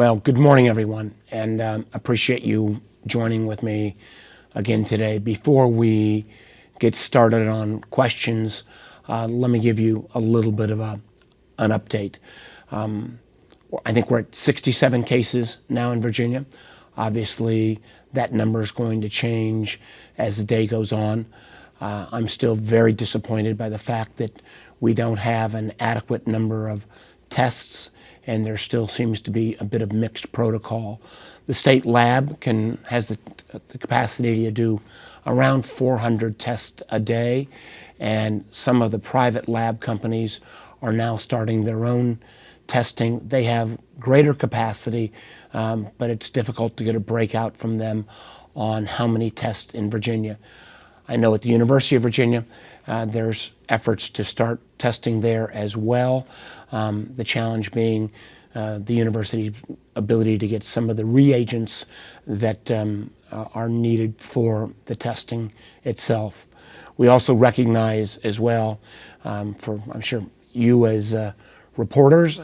Well, good morning, everyone, and appreciate you joining with me again today. Before we get started on questions, let me give you a little bit of an update. I think we're at 67 cases now in Virginia. Obviously, that number is going to change as the day goes on. I'm still very disappointed by the fact that we don't have an adequate number of tests, and there still seems to be a bit of mixed protocol. The state lab has the capacity to do around 400 tests a day, and some of the private lab companies are now starting their own testing. They have greater capacity, but it's difficult to get a breakout from them on how many tests in Virginia. I know at the University of Virginia, there's efforts to start testing there as well. The challenge being the university's ability to get some of the reagents that are needed for the testing itself. We also recognize as well, for I'm sure you as reporters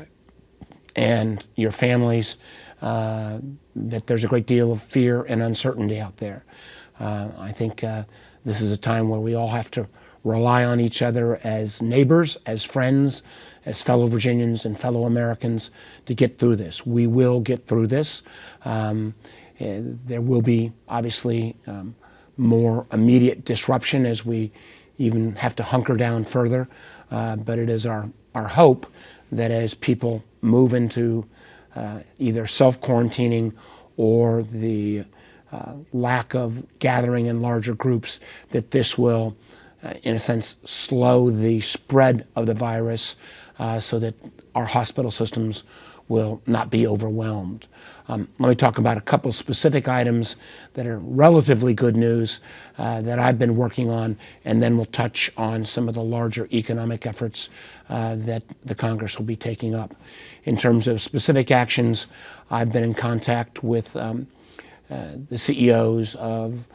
and your families, that there's a great deal of fear and uncertainty out there. I think this is a time where we all have to rely on each other as neighbors, as friends, as fellow Virginians and fellow Americans to get through this. We will get through this. There will be obviously more immediate disruption as we even have to hunker down further, but it is our hope that as people move into either self-quarantining or the lack of gathering in larger groups, that this will, in a sense, slow the spread of the virus so that our hospital systems will not be overwhelmed. Let me talk about a couple specific items that are relatively good news that I've been working on, and then we'll touch on some of the larger economic efforts that the Congress will be taking up. In terms of specific actions, I've been in contact with the CEOs of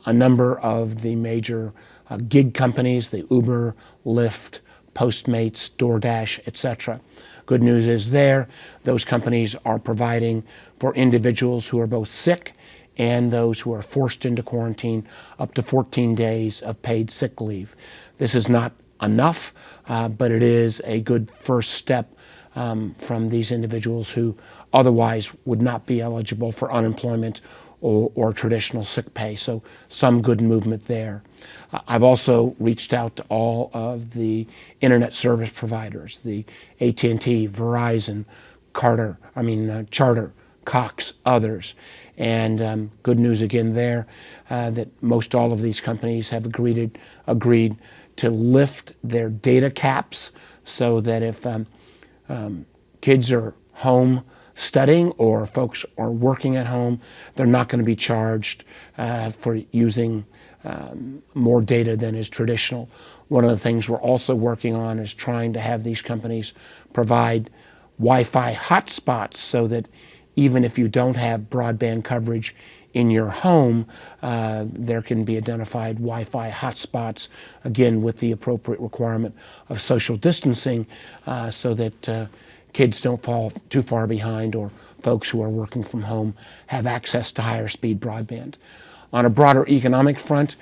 a number of the major gig companies, the Uber, Lyft, Postmates, DoorDash, etc. Good news is those companies are providing for individuals who are both sick and those who are forced into quarantine up to 14 days of paid sick leave. This is not enough, but it is a good first step from these individuals who otherwise would not be eligible for unemployment or traditional sick pay. So some good movement there. I've also reached out to all of the internet service providers, the AT&T, Verizon, Charter, Cox, others. And good news again there that most all of these companies have agreed to lift their data caps so that if kids are home studying or folks are working at home, they're not going to be charged for using more data than is traditional. One of the things we're also working on is trying to have these companies provide Wi-Fi hotspots so that even if you don't have broadband coverage in your home, there can be identified Wi-Fi hotspots, again with the appropriate requirement of social distancing so that kids don't fall too far behind or folks who are working from home have access to higher speed broadband. On a broader economic front,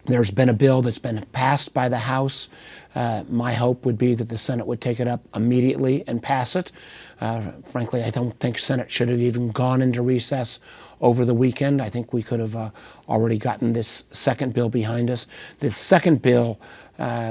there's been a bill that's been passed by the House. My hope would be that the Senate would take it up immediately and pass it. Frankly, I don't think Senate should have even gone into recess over the weekend. I think we could have already gotten this second bill behind us. The second bill,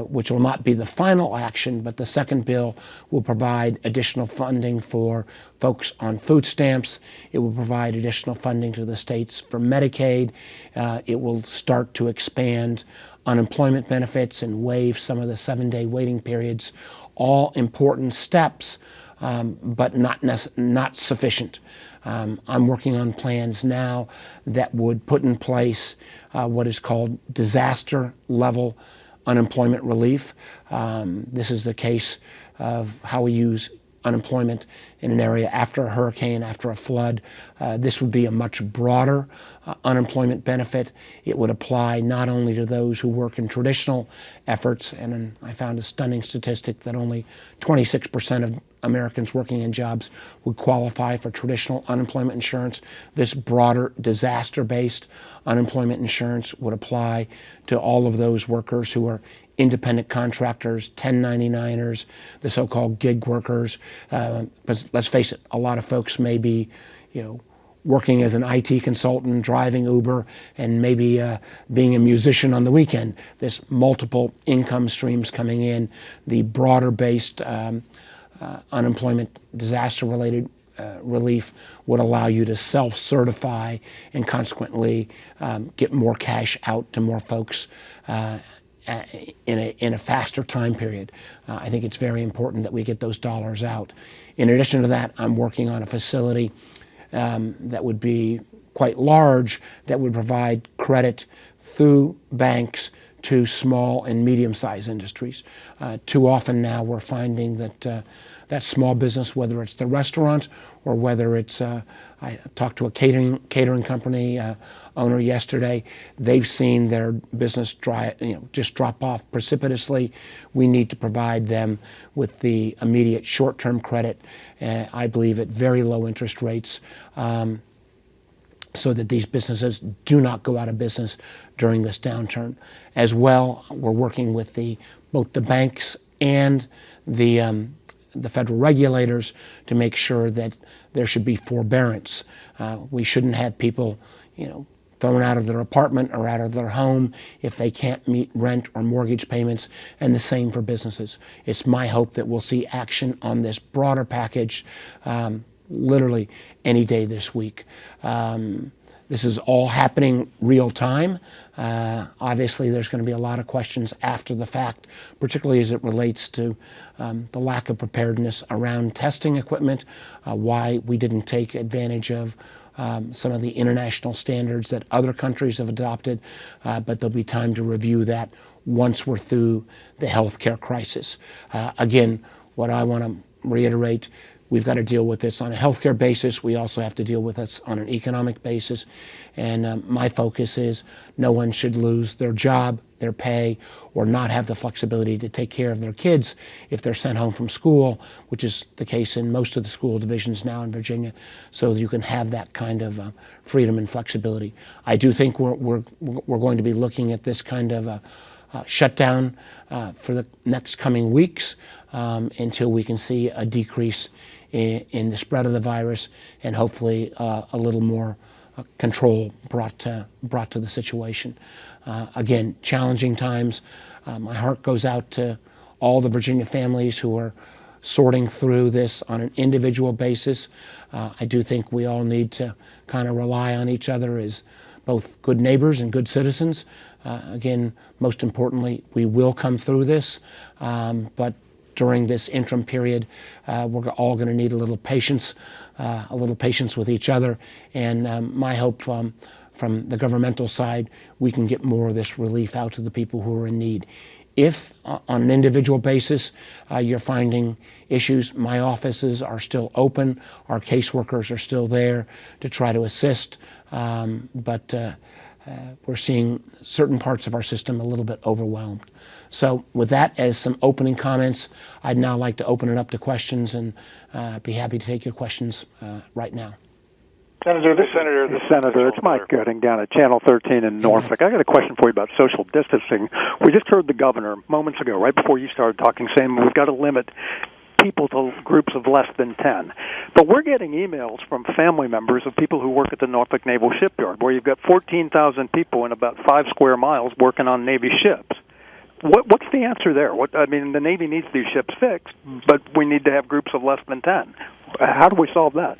which will not be the final action, but the second bill will provide additional funding for folks on food stamps. It will provide additional funding to the states for Medicaid. It will start to expand unemployment benefits and waive some of the 7-day waiting periods. All important steps, but not sufficient. I'm working on plans now that would put in place what is called disaster level unemployment relief. This is the case of how we use unemployment in an area after a hurricane, after a flood. This would be a much broader unemployment benefit. It would apply not only to those who work in traditional efforts, and I found a stunning statistic that only 26% Americans working in jobs would qualify for traditional unemployment insurance. This broader disaster-based unemployment insurance would apply to all of those workers who are independent contractors, 1099ers, the so-called gig workers. Because let's face it, a lot of folks may be, working as an IT consultant, driving Uber, and maybe being a musician on the weekend. There's multiple income streams coming in. The broader-based unemployment disaster-related relief would allow you to self-certify and consequently get more cash out to more folks in a faster time period. I think it's very important that we get those dollars out. In addition to that, I'm working on a facility that would be quite large that would provide credit through banks to small and medium-sized industries. Too often now we're finding that that small business, whether it's the restaurant or whether it's, I talked to a catering company owner yesterday, they've seen their business just drop off precipitously. We need to provide them with the immediate short-term credit, I believe at very low interest rates, so that these businesses do not go out of business during this downturn. As well, we're working with both the banks and the federal regulators to make sure that there should be forbearance. We shouldn't have people, thrown out of their apartment or out of their home if they can't meet rent or mortgage payments, and the same for businesses. It's my hope that we'll see action on this broader package literally any day this week. This is all happening real time. Obviously, there's going to be a lot of questions after the fact, particularly as it relates to the lack of preparedness around testing equipment, why we didn't take advantage of some of the international standards that other countries have adopted, but there'll be time to review that once we're through the healthcare crisis. Again, what I want to reiterate, we've got to deal with this on a healthcare basis. We also have to deal with this on an economic basis. And my focus is no one should lose their job, their pay, or not have the flexibility to take care of their kids if they're sent home from school, which is the case in most of the school divisions now in Virginia, so you can have that kind of freedom and flexibility. I do think we're going to be looking at this kind of shutdown for the next coming weeks until we can see a decrease in the spread of the virus and hopefully a little more control brought to the situation. Again, challenging times. My heart goes out to all the Virginia families who are sorting through this on an individual basis. I do think we all need to kind of rely on each other as both good neighbors and good citizens. Again, most importantly, we will come through this, but during this interim period, we're all going to need a little patience with each other. And my hope from the governmental side, we can get more of this relief out to the people who are in need. If on an individual basis you're finding issues, my offices are still open. Our caseworkers are still there to try to assist, but we're seeing certain parts of our system a little bit overwhelmed. So with that as some opening comments, I'd now like to open it up to questions and be happy to take your questions right now. Senator, it's Mike Gooding down at Channel 13 in Norfolk. I got a question for you about social distancing. We just heard the governor moments ago, right before you started talking, saying we've got to limit people to groups of less than 10. But we're getting emails from family members of people who work at the Norfolk Naval Shipyard, where you've got 14,000 people in about 5 square miles working on Navy ships. What's the answer there? The Navy needs these ships fixed, but we need to have groups of less than 10. How do we solve that?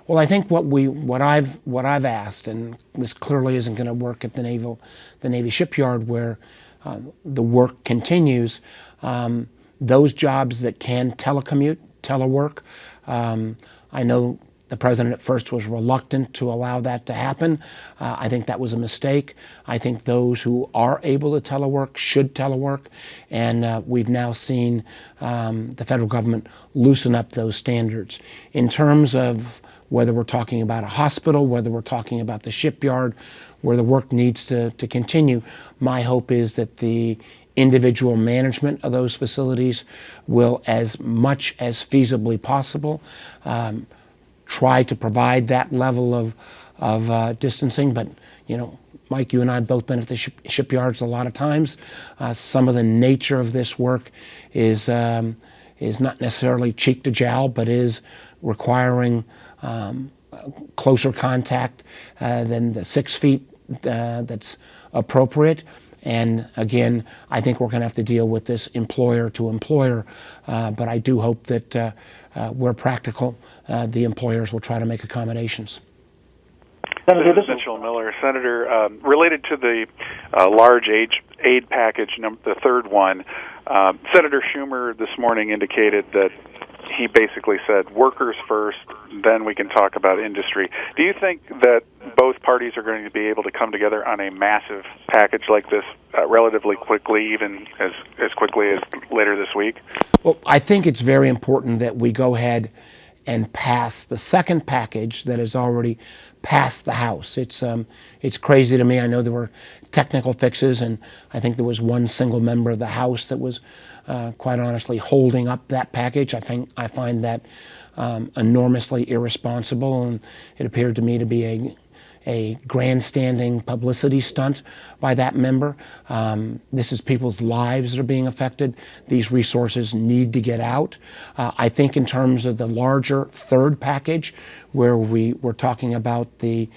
Well, I think what I've asked, and this clearly isn't going to work at the Navy shipyard where the work continues. Those jobs that can telecommute, telework, I know the president at first was reluctant to allow that to happen. I think that was a mistake. I think those who are able to telework should telework, and we've now seen the federal government loosen up those standards. In terms of whether we're talking about a hospital, whether we're talking about the shipyard, where the work needs to continue, my hope is that the individual management of those facilities will, as much as feasibly possible, try to provide that level of distancing. But, Mike, you and I have both been at the shipyards a lot of times. Some of the nature of this work is not necessarily cheek to jowl, but is requiring closer contact than the 6 feet that's appropriate. And again, I think we're going to have to deal with this employer to employer, but I do hope that where practical, the employers will try to make accommodations. Senator, this is Mitchell Miller. Senator, related to the large aid package, the third one, Senator Schumer this morning indicated that he basically said workers first, then we can talk about industry. Do you think that both parties are going to be able to come together on a massive package like this relatively quickly, even as quickly as later this week? Well, I think it's very important that we go ahead and pass the second package that has already passed the House. It's crazy to me. I know there were technical fixes, and I think there was one single member of the House that was, quite honestly, holding up that package. I find that enormously irresponsible, and it appeared to me to be a grandstanding publicity stunt by that member. This is people's lives that are being affected. These resources need to get out. I think in terms of the larger third package, where we were talking about the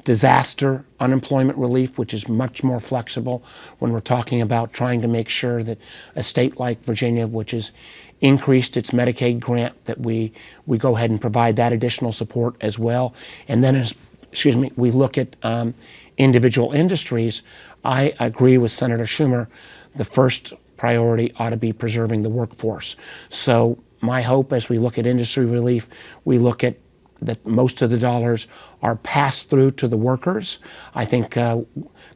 disaster unemployment relief, which is much more flexible, when we're talking about trying to make sure that a state like Virginia, which has increased its Medicaid grant, that we go ahead and provide that additional support as well. And then we look at individual industries. I agree with Senator Schumer. The first priority ought to be preserving the workforce. So my hope as we look at industry relief, we look at that most of the dollars are passed through to the workers. I think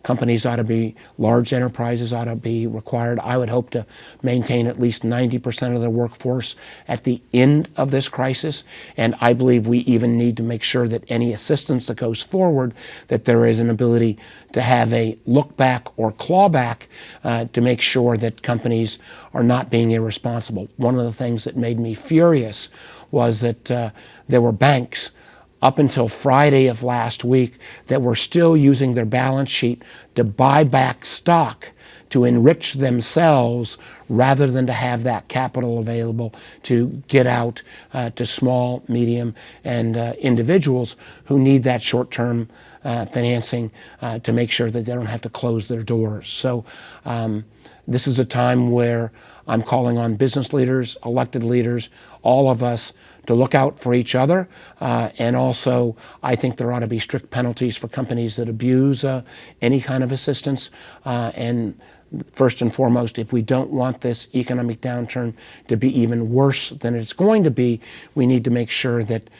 companies ought to be, large enterprises ought to be required. I would hope to maintain at least 90% of their workforce at the end of this crisis. And I believe we even need to make sure that any assistance that goes forward, that there is an ability to have a look back or claw back to make sure that companies are not being irresponsible. One of the things that made me furious was that there were banks up until Friday of last week that were still using their balance sheet to buy back stock to enrich themselves rather than to have that capital available to get out to small, medium, and individuals who need that short-term financing to make sure that they don't have to close their doors. So this is a time where I'm calling on business leaders, elected leaders, all of us to look out for each other. And also, I think there ought to be strict penalties for companies that abuse any kind of assistance. And first and foremost, if we don't want this economic downturn to be even worse than it's going to be, we need to make sure that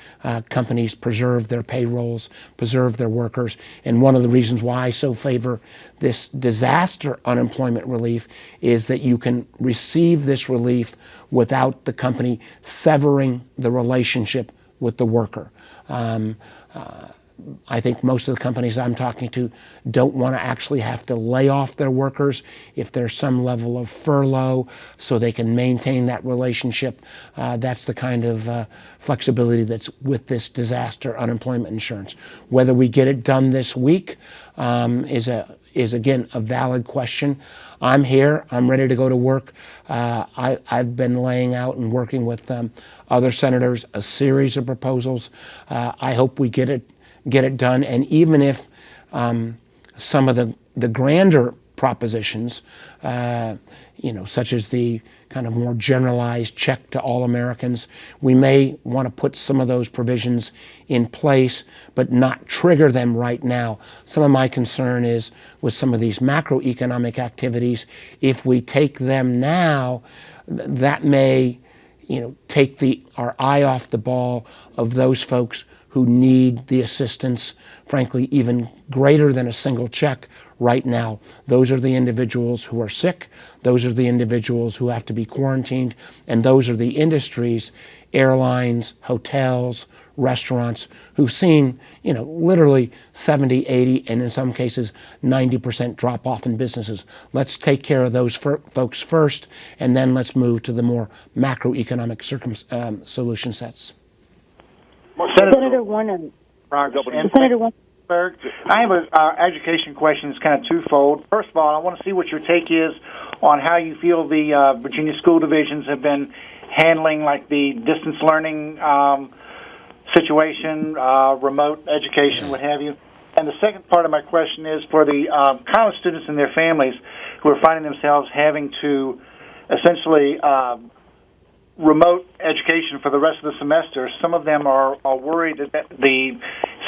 companies preserve their payrolls, preserve their workers. And one of the reasons why I so favor this disaster unemployment relief is that you can receive this relief without the company severing the relationship with the worker. I think most of the companies I'm talking to don't want to actually have to lay off their workers if there's some level of furlough so they can maintain that relationship. That's the kind of flexibility that's with this disaster unemployment insurance. Whether we get it done this week is again a valid question. I'm here. I'm ready to go to work. I've been laying out and working with other senators a series of proposals. I hope we get it done. And even if some of the grander propositions, such as the kind of more generalized check to all Americans, we may want to put some of those provisions in place, but not trigger them right now. Some of my concern is with some of these macroeconomic activities, if we take them now, that may, take our eye off the ball of those folks who need the assistance, frankly, even greater than a single check right now. Those are the individuals who are sick. Those are the individuals who have to be quarantined. And those are the industries airlines, hotels, restaurants who've seen, literally 70, 80, and in some cases 90% drop off in businesses. Let's take care of those folks first, and then let's move to the more macroeconomic solution sets. Senator Warner. Senator Warner. I have an education question that's kind of twofold. First of all, I want to see what your take is on how you feel the Virginia school divisions have been handling, like, the distance learning situation, remote education, what have you. And the second part of my question is for the college students and their families who are finding themselves having to essentially remote education for the rest of the semester. Some of them are worried that the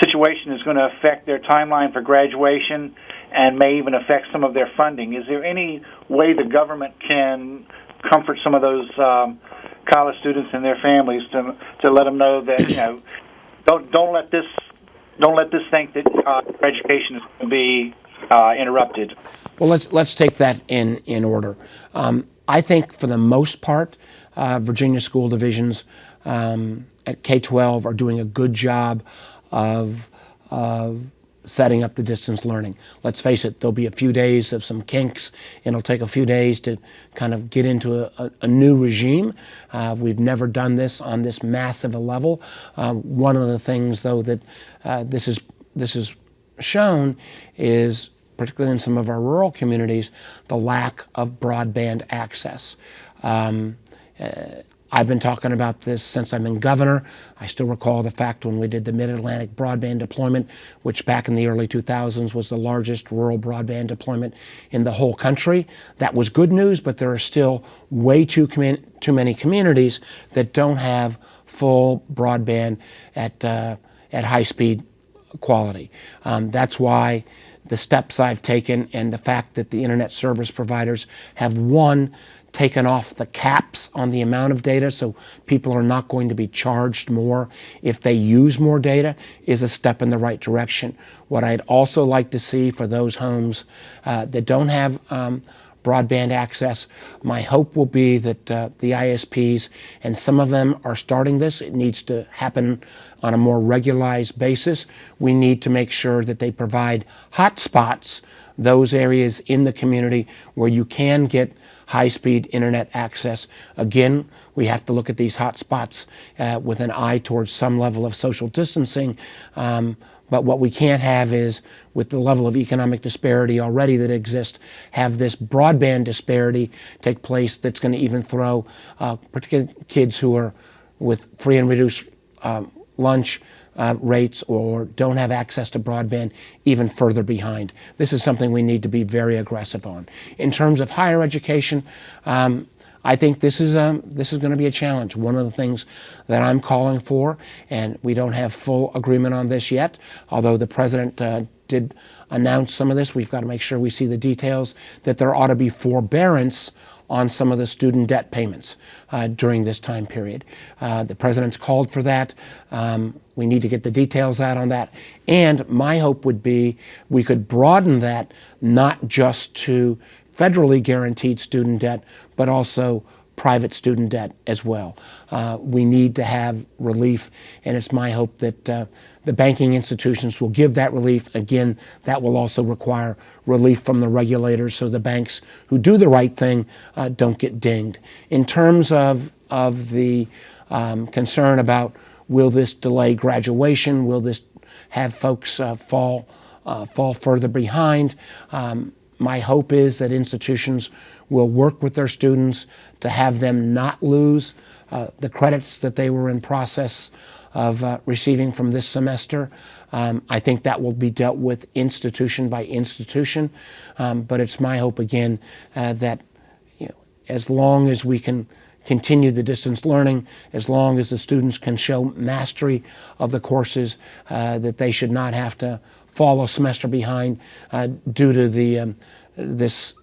situation is going to affect their timeline for graduation and may even affect some of their funding. Is there any way the government can comfort some of those college students and their families to let them know that don't let this think that education is going to be interrupted? Well, let's take that in order. I think for the most part, Virginia school divisions at K-12 are doing a good job of setting up the distance learning. Let's face it, there'll be a few days of some kinks, and it'll take a few days to kind of get into a new regime. We've never done this on this massive a level. One of the things, though, that this is shown is, particularly in some of our rural communities, the lack of broadband access. I've been talking about this since I've been governor. I still recall the fact when we did the Mid-Atlantic broadband deployment, which back in the early 2000s was the largest rural broadband deployment in the whole country. That was good news, but there are still way too many communities that don't have full broadband at high-speed quality. That's why the steps I've taken and the fact that the internet service providers have, taken off the caps on the amount of data, so people are not going to be charged more if they use more data, is a step in the right direction. What I'd also like to see for those homes that don't have broadband access, my hope will be that the ISPs, and some of them are starting this, it needs to happen on a more regularized basis. We need to make sure that they provide hotspots, those areas in the community where you can get high-speed internet access. Again, we have to look at these hotspots with an eye towards some level of social distancing. But what we can't have is, with the level of economic disparity already that exists, have this broadband disparity take place that's going to even throw particularly kids who are with free and reduced lunch rates or don't have access to broadband even further behind. This is something we need to be very aggressive on. In terms of higher education, I think this is going to be a challenge. One of the things that I'm calling for, and we don't have full agreement on this yet, although the president did announce some of this, we've got to make sure we see the details, that there ought to be forbearance on some of the student debt payments during this time period. The president's called for that. We need to get the details out on that. And my hope would be we could broaden that not just to federally guaranteed student debt, but also private student debt as well. We need to have relief, and it's my hope that the banking institutions will give that relief. Again, that will also require relief from the regulators so the banks who do the right thing don't get dinged. In terms of the concern about will this delay graduation, will this have folks fall further behind, my hope is that institutions will work with their students to have them not lose the credits that they were in process of receiving from this semester. I think that will be dealt with institution by institution, but it's my hope again that as long as we can continue the distance learning, as long as the students can show mastery of the courses, that they should not have to fall a semester behind due to the this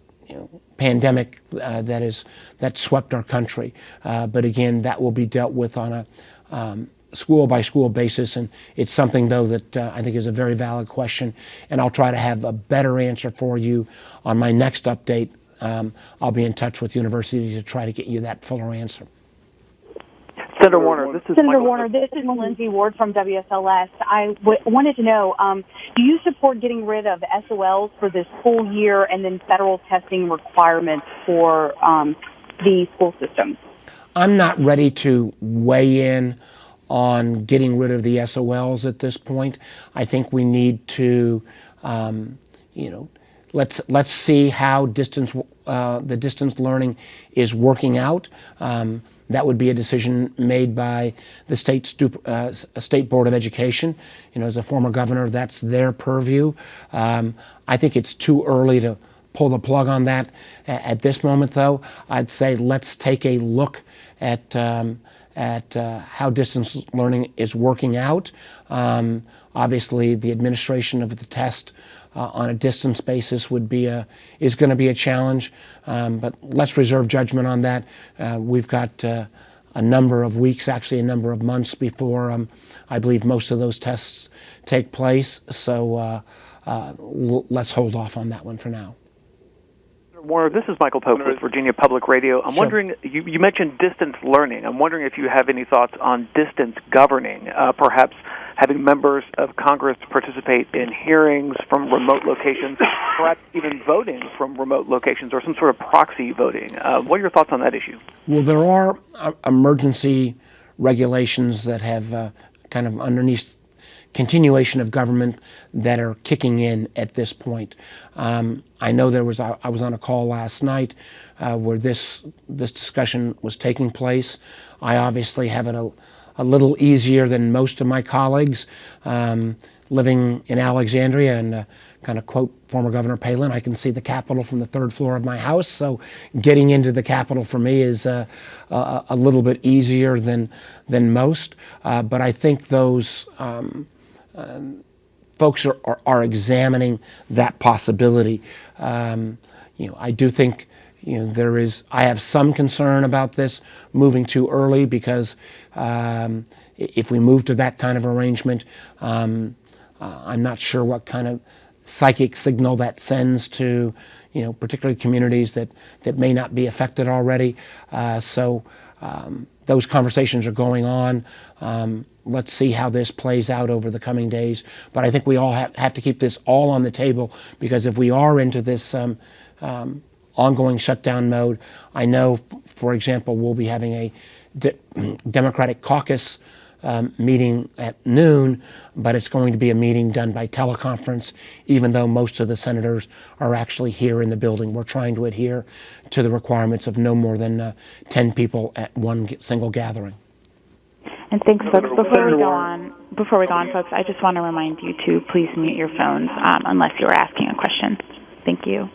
pandemic that swept our country. But again, that will be dealt with on a school by school basis, and it's something though that I think is a very valid question, and I'll try to have a better answer for you on my next update. I'll be in touch with universities to try to get you that fuller answer. Senator Warner, this is Senator Michael. Warner, this is Lindsay Ward from WSLS. I wanted to know, do you support getting rid of SOLs for the school year and then federal testing requirements for the school systems? I'm not ready to weigh in on getting rid of the SOLs at this point. I think we need to, let's see how the distance learning is working out. That would be a decision made by the state board of education. As a former governor, that's their purview. I think it's too early to pull the plug on that at this moment, though. I'd say let's take a look at how distance learning is working out. Obviously, the administration of the test on a distance basis is going to be a challenge, but let's reserve judgment on that. We've got a number of weeks, actually a number of months before I believe most of those tests take place. So let's hold off on that one for now. Warner, this is Michael Pope with Virginia Public Radio. I'm wondering, you mentioned distance learning. I'm wondering if you have any thoughts on distance governing, perhaps having members of Congress participate in hearings from remote locations, perhaps even voting from remote locations or some sort of proxy voting. What are your thoughts on that issue? Well, there are emergency regulations that have kind of underneath continuation of government that are kicking in at this point. I know I was on a call last night where this discussion was taking place. I obviously have it a little easier than most of my colleagues living in Alexandria, and kind of quote former Governor Palin, I can see the Capitol from the third floor of my house, so getting into the Capitol for me is a little bit easier than most. But I think those folks are examining that possibility. I do think I have some concern about this moving too early, because if we move to that kind of arrangement, I'm not sure what kind of psychic signal that sends to, particularly communities that may not be affected already. So those conversations are going on. Let's see how this plays out over the coming days. But I think we all have to keep this all on the table, because if we are into this ongoing shutdown mode, I know, for example, we'll be having a Democratic caucus meeting at noon, but it's going to be a meeting done by teleconference, even though most of the senators are actually here in the building. We're trying to adhere to the requirements of no more than 10 people at one single gathering. And thanks, folks. Before we go on, folks, I just want to remind you to please mute your phones unless you are asking a question. Thank you.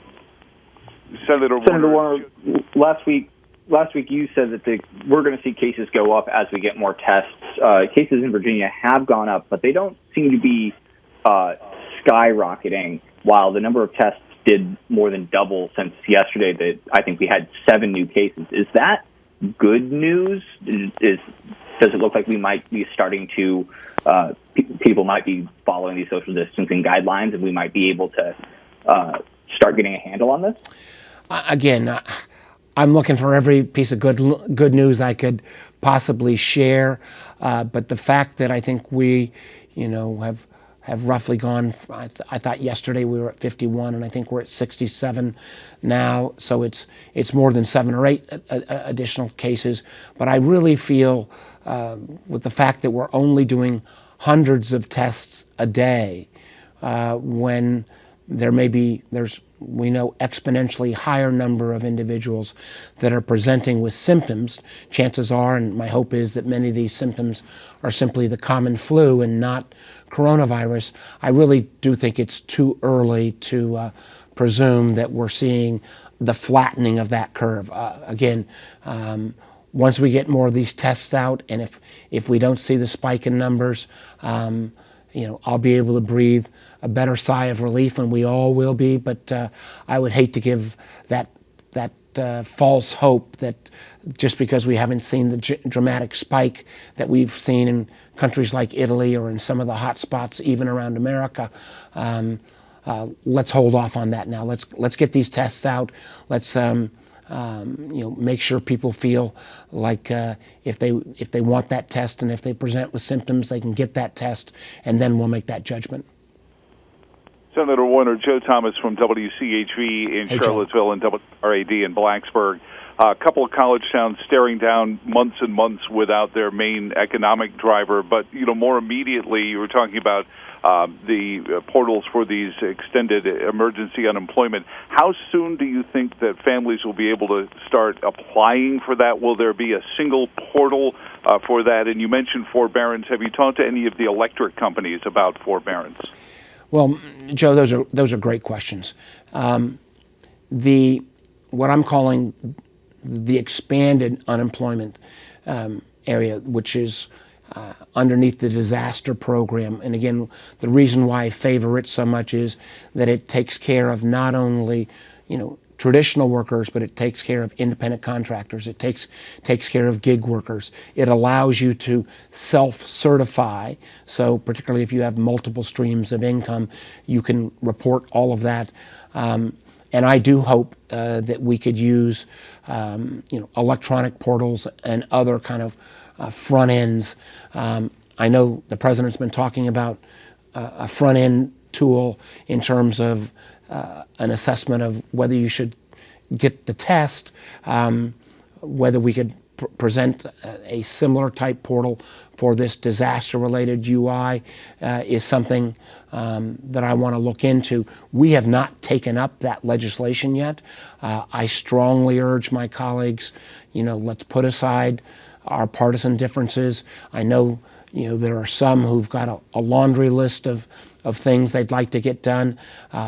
Senator Warner, last week you said that we're going to see cases go up as we get more tests. Cases in Virginia have gone up, but they don't seem to be skyrocketing, while the number of tests did more than double since yesterday. That I think we had 7 new cases. Is that good news? Does it look like we might be starting to, people might be following these social distancing guidelines, and we might be able to start getting a handle on this? Again, I'm looking for every piece of good news I could possibly share, but the fact that I think we, have roughly gone. I thought yesterday we were at 51, and I think we're at 67 now. So it's more than 7 or 8 additional cases. But I really feel with the fact that we're only doing hundreds of tests a day, when we know exponentially higher number of individuals that are presenting with symptoms. Chances are, and my hope is, that many of these symptoms are simply the common flu and not coronavirus. I really do think it's too early to presume that we're seeing the flattening of that curve. Once we get more of these tests out, and if we don't see the spike in numbers, I'll be able to breathe a better sigh of relief, and we all will be. But I would hate to give that false hope that just because we haven't seen the dramatic spike that we've seen in countries like Italy or in some of the hot spots even around America, let's hold off on that now. Let's get these tests out. Let's make sure people feel like if they want that test and if they present with symptoms, they can get that test, and then we'll make that judgment. Senator Warner, Joe Thomas from WCHV in Charlottesville and WRAD in Blacksburg. A couple of college towns staring down months and months without their main economic driver, but more immediately you were talking about the portals for these extended emergency unemployment. How soon do you think that families will be able to start applying for that? Will there be a single portal for that? And you mentioned forbearance. Have you talked to any of the electric companies about forbearance? Well, Joe, those are great questions. What I'm calling the expanded unemployment area, which is underneath the disaster program. And again, the reason why I favor it so much is that it takes care of not only, traditional workers, but it takes care of independent contractors. It takes care of gig workers. It allows you to self-certify. So particularly if you have multiple streams of income, you can report all of that. And I do hope that we could use, electronic portals and other kind of front ends. I know the president's been talking about a front end tool in terms of an assessment of whether you should get the test, whether we could present a similar type portal for this disaster-related UI is something that I want to look into. We have not taken up that legislation yet. I strongly urge my colleagues, let's put aside our partisan differences. I know, there are some who've got a laundry list of things they'd like to get done.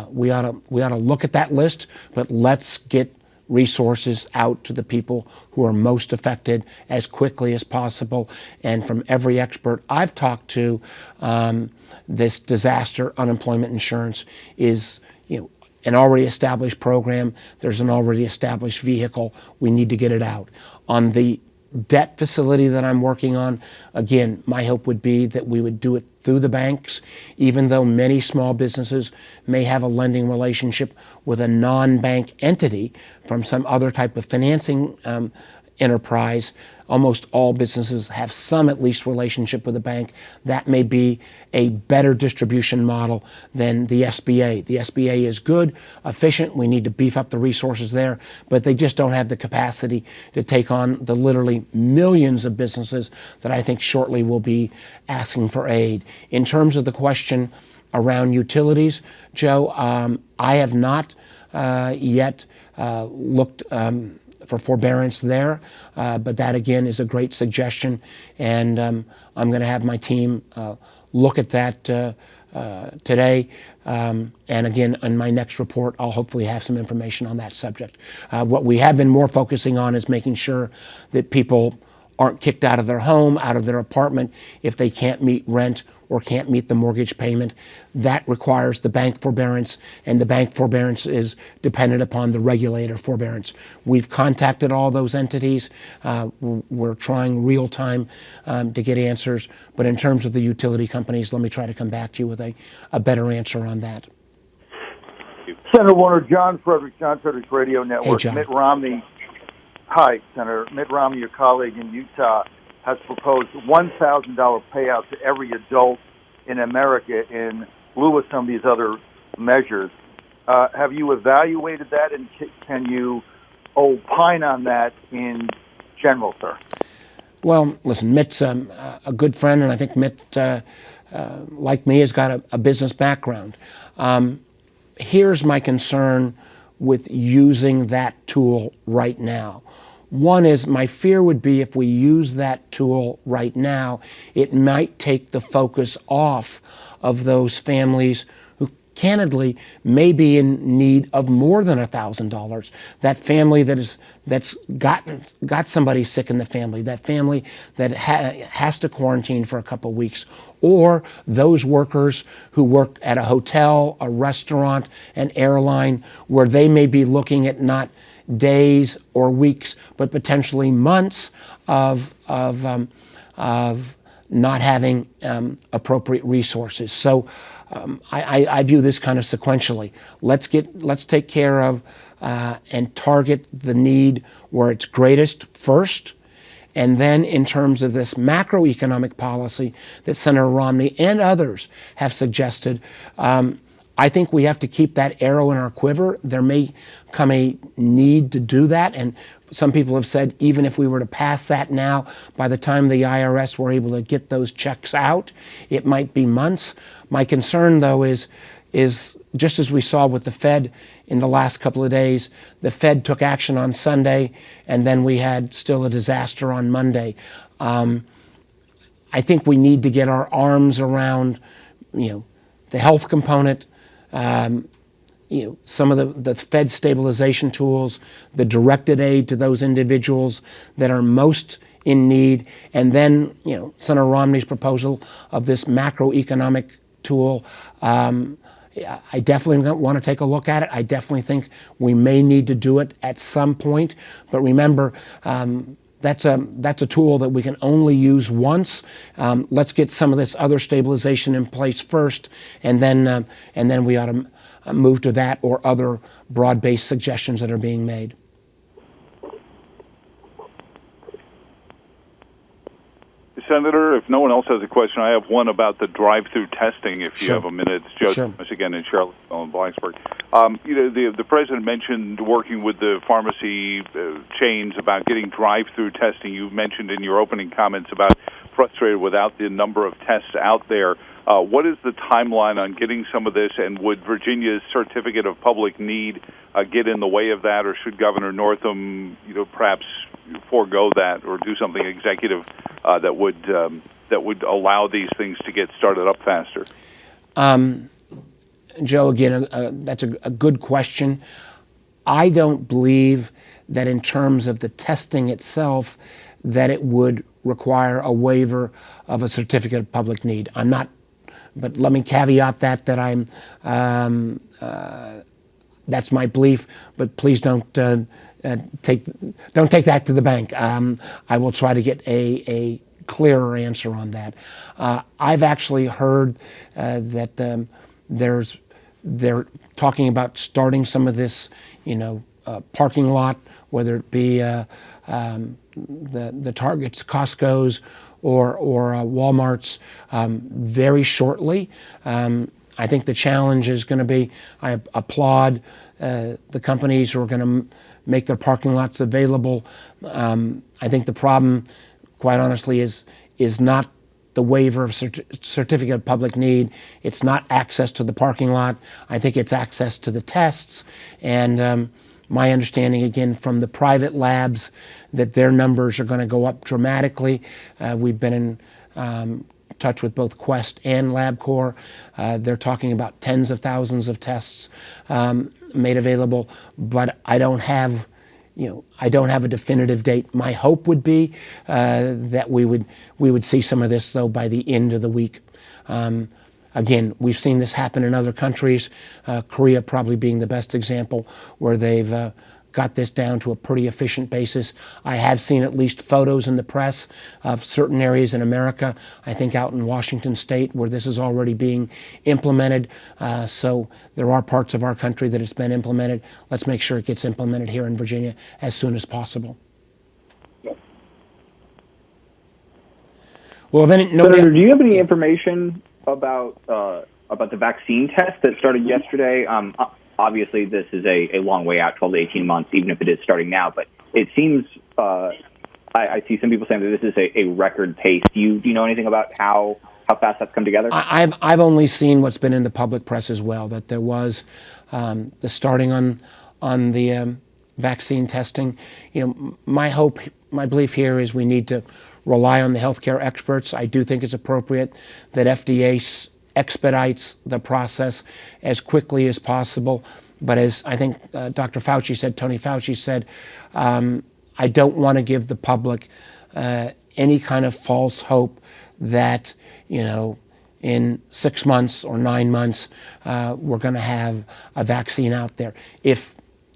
We ought to look at that list, but let's get resources out to the people who are most affected as quickly as possible. And from every expert I've talked to, this disaster unemployment insurance is, an already established program. There's an already established vehicle. We need to get it out. On the debt facility that I'm working on, again, my hope would be that we would do it through the banks, even though many small businesses may have a lending relationship with a non-bank entity from some other type of financing enterprise. Almost all businesses have some at least relationship with a bank. That may be a better distribution model than the SBA. The SBA is good, efficient. We need to beef up the resources there, but they just don't have the capacity to take on the literally millions of businesses that I think shortly will be asking for aid. In terms of the question around utilities, Joe, I have not yet looked for forbearance there, but that again is a great suggestion, and I'm going to have my team look at that today, and again on my next report I'll hopefully have some information on that subject. What we have been more focusing on is making sure that people aren't kicked out of their home, out of their apartment if they can't meet rent or can't meet the mortgage payment. That requires the bank forbearance, and the bank forbearance is dependent upon the regulator forbearance. We've contacted all those entities. We're trying real time to get answers, but in terms of the utility companies, let me try to come back to you with a better answer on that. Senator Warner, John Frederick's Radio Network. Hey, John. Mitt Romney, hi, Senator. Mitt Romney, your colleague in Utah, has proposed $1,000 payout to every adult in America in lieu of some of these other measures. Have you evaluated that, and can you opine on that in general, sir? Well, listen, Mitt's a good friend, and I think Mitt, like me, has got a business background. Here's my concern with using that tool right now. One is my fear would be if we use that tool right now, it might take the focus off of those families who candidly may be in need of more than $1,000. That family that's got somebody sick in the family, that family that has to quarantine for a couple of weeks, or those workers who work at a hotel, a restaurant, an airline, where they may be looking at not days or weeks, but potentially months of not having appropriate resources. So I view this kind of sequentially. Let's take care of and target the need where it's greatest first. And then in terms of this macroeconomic policy that Senator Romney and others have suggested, I think we have to keep that arrow in our quiver. There may come a need to do that. And some people have said even if we were to pass that now, by the time the IRS were able to get those checks out, it might be months. My concern, though, is just as we saw with the Fed in the last couple of days, the Fed took action on Sunday, and then we had still a disaster on Monday. I think we need to get our arms around, the health component, some of the Fed stabilization tools, the directed aid to those individuals that are most in need, and then, Senator Romney's proposal of this macroeconomic tool. I definitely want to take a look at it. I definitely think we may need to do it at some point. But remember, that's a tool that we can only use once. Let's get some of this other stabilization in place first, and then we ought to move to that or other broad-based suggestions that are being made. Senator, if no one else has a question, I have one about the drive-through testing, if you Sure. have a minute. It's Joe Sure. Thomas again in Charlottesville and Blacksburg. The president mentioned working with the pharmacy chains about getting drive-through testing. You mentioned in your opening comments about frustrated without the number of tests out there. What is the timeline on getting some of this, and would Virginia's certificate of public need get in the way of that, or should Governor Northam, perhaps forego that or do something executive that would allow these things to get started up faster? Joe, again, that's a good question. I don't believe that in terms of the testing itself that it would require a waiver of a certificate of public need. I'm not, but let me caveat that I'm that's my belief. But please don't take that to the bank. I will try to get a clearer answer on that. I've actually heard that they're talking about starting some of this, parking lot, whether it be the Targets, Costco's, or Walmart's, very shortly. I think the challenge is going to be, I applaud the companies who are going to make their parking lots available. I think the problem, quite honestly, is not the waiver of certificate of public need. It's not access to the parking lot. I think it's access to the tests. And my understanding, again, from the private labs, that their numbers are going to go up dramatically. We've been in touch with both Quest and LabCorp. They're talking about tens of thousands of tests made available, but I don't have a definitive date. My hope would be that we would see some of this, though, by the end of the week. Again, we've seen this happen in other countries, Korea probably being the best example, where they've got this down to a pretty efficient basis. I have seen at least photos in the press of certain areas in America, I think out in Washington State, where this is already being implemented. So there are parts of our country that it's been implemented. Let's make sure it gets implemented here in Virginia as soon as possible. Well, Senator, do you have any information about the vaccine test that started yesterday? Obviously, this is a long way out, 12 to 18 months, even if it is starting now. But it seems I see some people saying that this is a record pace. Do you know anything about how fast that's come together? I've only seen what's been in the public press as well, that there was the starting on the vaccine testing. My belief here is we need to rely on the healthcare experts. I do think it's appropriate that FDA expedites the process as quickly as possible. But as I think Dr. Fauci said, Tony Fauci said, I don't want to give the public any kind of false hope that, in 6 months or 9 months, we're going to have a vaccine out there. If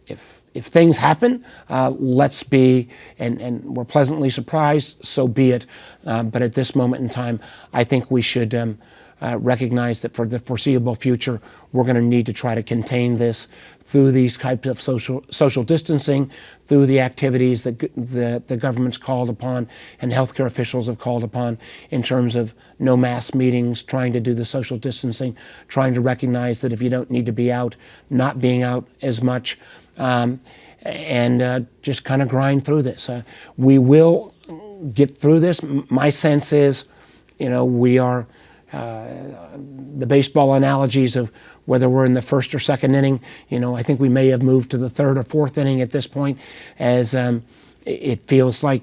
if things happen, let's be, and we're pleasantly surprised, so be it. But at this moment in time, I think we should recognize that for the foreseeable future, we're going to need to try to contain this through these types of social distancing, through the activities that the government's called upon and healthcare officials have called upon in terms of no mass meetings, trying to do the social distancing, trying to recognize that if you don't need to be out, not being out as much, and just kind of grind through this. We will get through this. My sense is, we are, the baseball analogies of whether we're in the first or second inning, I think we may have moved to the third or fourth inning at this point, as it feels like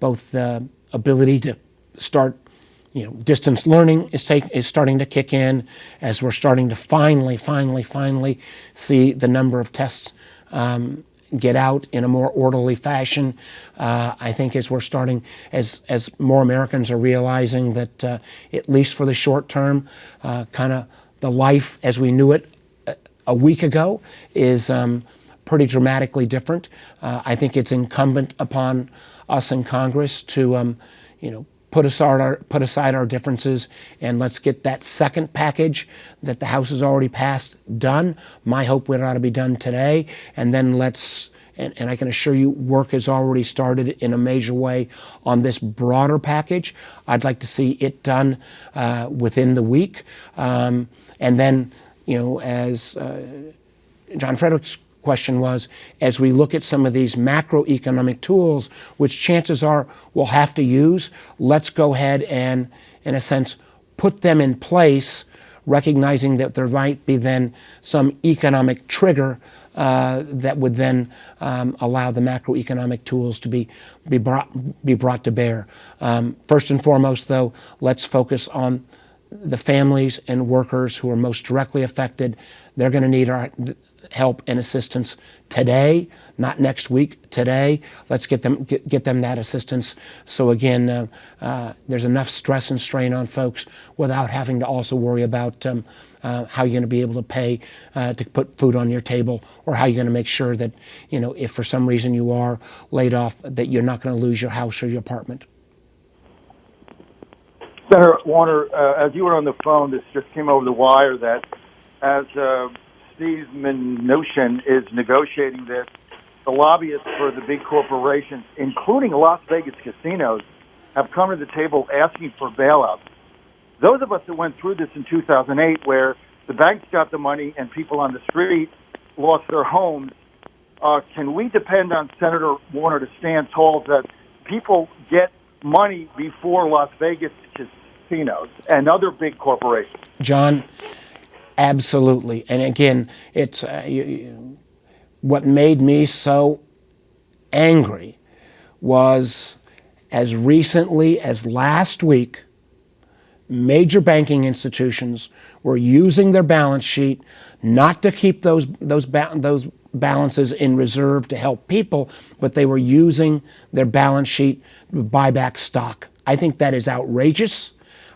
both the ability to start, distance learning is starting to kick in, as we're starting to finally see the number of tests get out in a more orderly fashion. I think as we're starting, as more Americans are realizing that at least for the short term, kind of the life as we knew it a week ago is pretty dramatically different. I think it's incumbent upon us in Congress to, put aside our differences, and let's get that second package that the House has already passed done. My hope would ought to be done today, and then and I can assure you work has already started in a major way on this broader package. I'd like to see it done within the week. And then, as John Frederick's question was, as we look at some of these macroeconomic tools, which chances are we'll have to use, let's go ahead and, in a sense, put them in place, recognizing that there might be then some economic trigger that would then allow the macroeconomic tools to be brought to bear. First and foremost, though, let's focus on the families and workers who are most directly affected. They're going to need our help and assistance today, not next week, today. Let's get them that assistance. So again, there's enough stress and strain on folks without having to also worry about how you're going to be able to pay to put food on your table, or how you're going to make sure that, if for some reason you are laid off, that you're not going to lose your house or your apartment. Senator Warner, as you were on the phone, this just came over the wire that as Steve Mnuchin is negotiating this, the lobbyists for the big corporations, including Las Vegas casinos, have come to the table asking for bailouts. Those of us that went through this in 2008, where the banks got the money and people on the street lost their homes, can we depend on Senator Warner to stand tall that people get money before Las Vegas casinos and other big corporations? John, absolutely. And again, it's what made me so angry was, as recently as last week, major banking institutions were using their balance sheet not to keep those balances in reserve to help people, but they were using their balance sheet to buy back stock. I think that is outrageous.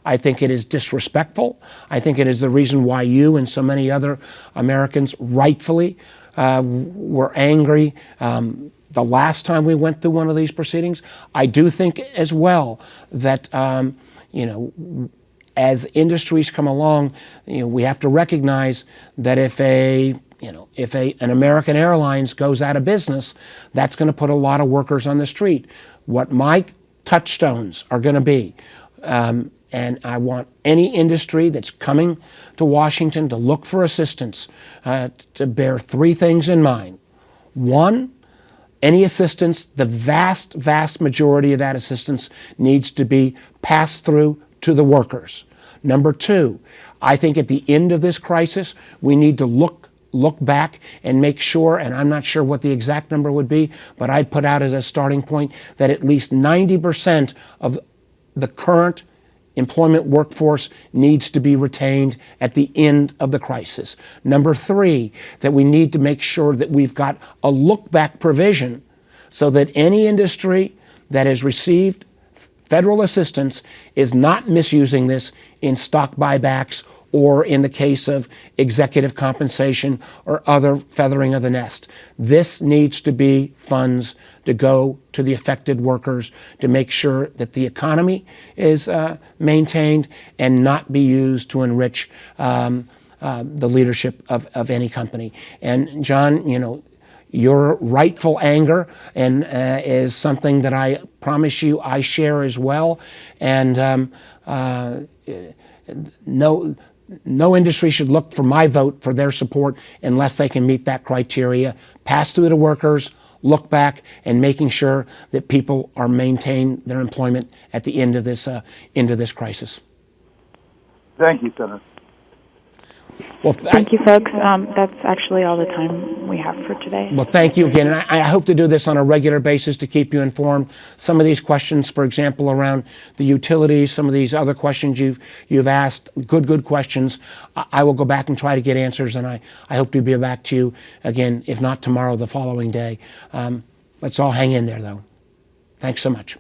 I think it is disrespectful. I think it is the reason why you and so many other Americans rightfully were angry the last time we went through one of these proceedings. I do think as well that, as industries come along, we have to recognize that if an American Airlines goes out of business, that's going to put a lot of workers on the street. What my touchstones are going to be, and I want any industry that's coming to Washington to look for assistance to bear three things in mind. One, any assistance, the vast majority of that assistance needs to be passed through to the workers. Number two, I think at the end of this crisis, we need to look back and make sure, and I'm not sure what the exact number would be, but I'd put out as a starting point that at least 90% of the current employment workforce needs to be retained at the end of the crisis. Number three, that we need to make sure that we've got a look-back provision so that any industry that has received federal assistance is not misusing this in stock buybacks or in the case of executive compensation or other feathering of the nest. This needs to be funds to go to the affected workers to make sure that the economy is maintained and not be used to enrich the leadership of any company. And John, your rightful anger and is something that I promise you I share as well. And no industry should look for my vote for their support unless they can meet that criteria. Pass through to workers, look back, and making sure that people are maintain their employment at the end of this crisis. Thank you, Senator. Well, Thank you, folks. That's actually all the time we have for today. Well, thank you again. And I hope to do this on a regular basis to keep you informed. Some of these questions, for example, around the utilities, some of these other questions you've asked, good questions. I will go back and try to get answers, and I hope to be back to you again, if not tomorrow, the following day. Let's all hang in there, though. Thanks so much.